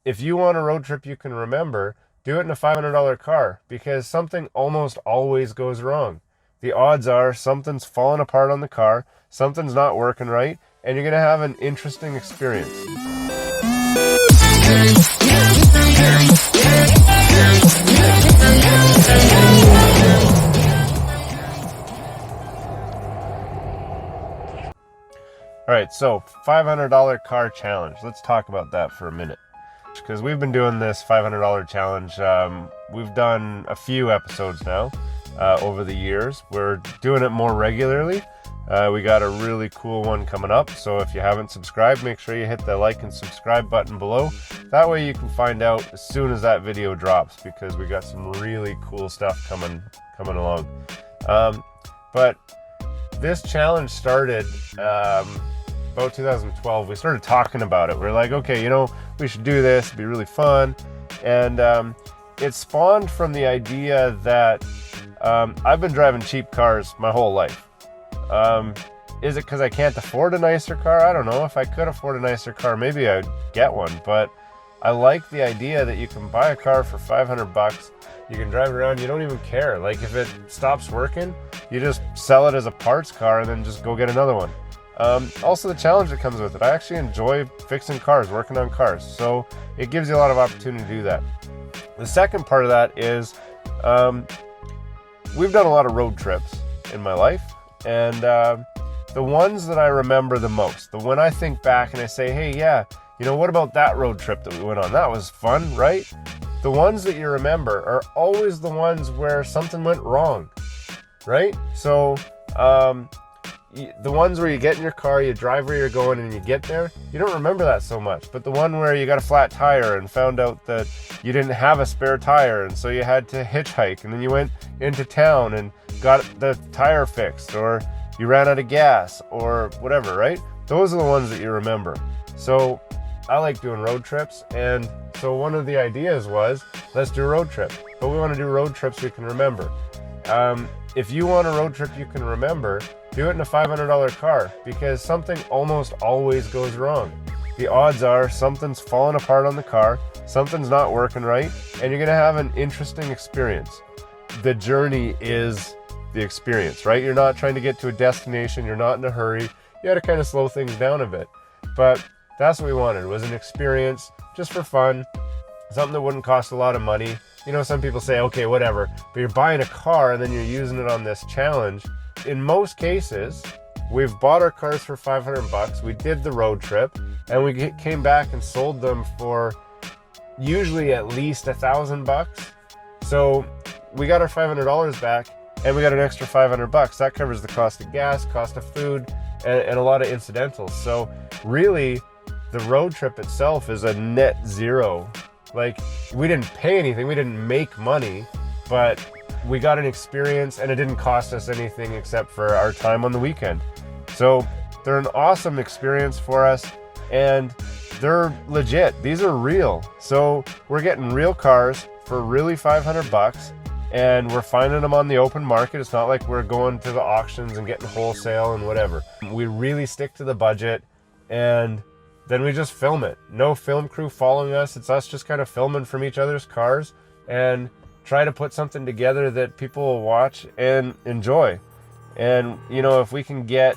if you want a road trip you can remember, do it in a $500 car because something almost always goes wrong. The odds are something's falling apart on the car, something's not working right, and you're going to have an interesting experience. All right, so $500 car challenge. Let's talk about that for a minute. Because we've been doing this $500 challenge. We've done a few episodes now over the years. We're doing it more regularly. We got a really cool one coming up. So if you haven't subscribed, make sure you hit the like and subscribe button below. That way you can find out as soon as that video drops, because we got some really cool stuff coming along. But this challenge started about 2012. We started talking about it. We're like, okay, we should do this. It'd be really fun. And it spawned from the idea that I've been driving cheap cars my whole life. Is it because I can't afford a nicer car? I don't know. If I could afford a nicer car, maybe I'd get one. But I like the idea that you can buy a car for $500. You can drive around. You don't even care. Like, if it stops working, you just sell it as a parts car and then just go get another one. Also, the challenge that comes with it. I actually enjoy fixing cars, working on cars. So it gives you a lot of opportunity to do that. The second part of that is we've done a lot of road trips in my life. And the ones that I remember the most, the when I think back and I say, hey, yeah, what about that road trip that we went on? That was fun, right? The ones that you remember are always the ones where something went wrong, right? So the ones where you get in your car, you drive where you're going, and you get there, you don't remember that so much. But the one where you got a flat tire and found out that you didn't have a spare tire, and so you had to hitchhike, and then you went into town and got the tire fixed, or you ran out of gas, or whatever, right? Those are the ones that you remember. So I like doing road trips, and so one of the ideas was, let's do a road trip. But we want to do road trips we can remember. If you want a road trip you can remember, do it in a $500 car because something almost always goes wrong. The odds are something's falling apart on the car, something's not working right, and you're going to have an interesting experience. The journey is the experience, right? You're not trying to get to a destination. You're not in a hurry. You got to kind of slow things down a bit. But that's what we wanted, was an experience just for fun, something that wouldn't cost a lot of money. Some people say, okay, whatever, but you're buying a car and then you're using it on this challenge. In most cases, we've bought our cars for $500. We did the road trip and we came back and sold them for usually at least $1,000. So we got our $500 back and we got an extra $500. That covers the cost of gas, cost of food, and a lot of incidentals. So really, the road trip itself is a net zero. Like, we didn't pay anything, we didn't make money, but we got an experience and it didn't cost us anything except for our time on the weekend. So they're an awesome experience for us and they're legit. These are real. So we're getting real cars for really $500 and we're finding them on the open market. It's not like we're going to the auctions and getting wholesale and whatever. We really stick to the budget and then we just film it. No film crew following us. It's us just kind of filming from each other's cars and try to put something together that people will watch and enjoy. And, if we can get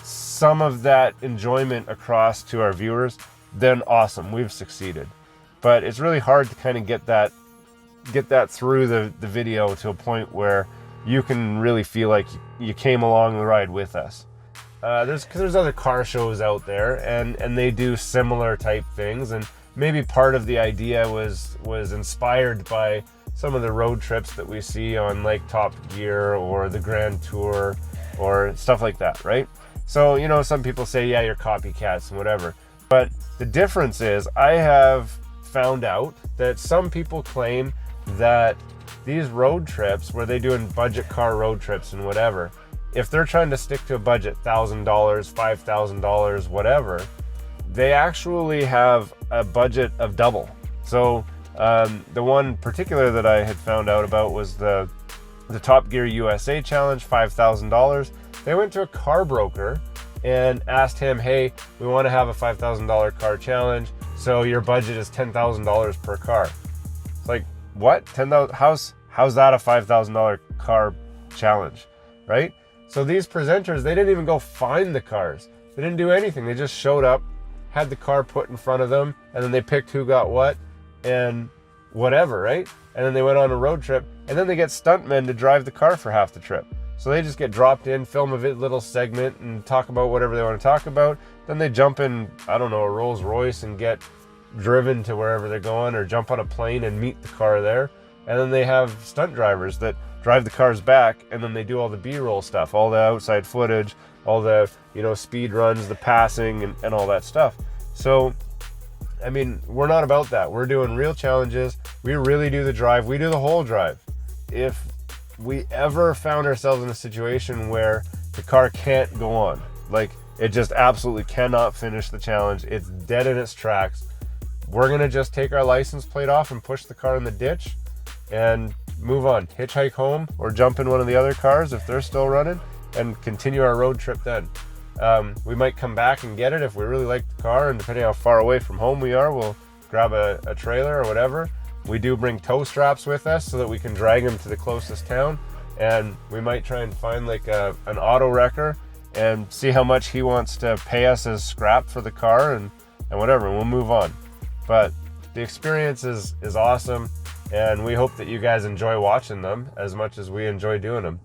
some of that enjoyment across to our viewers, then awesome, we've succeeded. But it's really hard to kind of get that through the video to a point where you can really feel like you came along the ride with us. There's other car shows out there and they do similar type things, and maybe part of the idea was inspired by some of the road trips that we see on like Top Gear or the Grand Tour or stuff like that, right? So, some people say, yeah, you're copycats and whatever. But the difference is I have found out that some people claim that these road trips where they doing budget car road trips and whatever, if they're trying to stick to a budget, $1,000, $5,000, whatever, they actually have a budget of double. So the one particular that I had found out about was the Top Gear USA challenge, $5,000. They went to a car broker and asked him, hey, we want to have a $5,000 car challenge. So your budget is $10,000 per car. It's like, what? 10,000? How's that a $5,000 car challenge, right? So these presenters, they didn't even go find the cars. They didn't do anything. They just showed up, had the car put in front of them, and then they picked who got what and whatever, right? And then they went on a road trip, and then they get stuntmen to drive the car for half the trip. So they just get dropped in, film a little segment, and talk about whatever they want to talk about. Then they jump in, I don't know, a Rolls Royce and get driven to wherever they're going, or jump on a plane and meet the car there. And then they have stunt drivers that drive the cars back, and then they do all the B-roll stuff, all the outside footage, all the, speed runs, the passing, and all that stuff. So, I mean, we're not about that. We're doing real challenges. We really do the drive. We do the whole drive. If we ever found ourselves in a situation where the car can't go on, like it just absolutely cannot finish the challenge, it's dead in its tracks, we're going to just take our license plate off and push the car in the ditch and move on, hitchhike home, or jump in one of the other cars if they're still running, and continue our road trip then. We might come back and get it if we really like the car, and depending how far away from home we are, we'll grab a trailer or whatever. We do bring tow straps with us so that we can drag them to the closest town, and we might try and find like an auto wrecker and see how much he wants to pay us as scrap for the car, and whatever, we'll move on. But the experience is awesome, and we hope that you guys enjoy watching them as much as we enjoy doing them.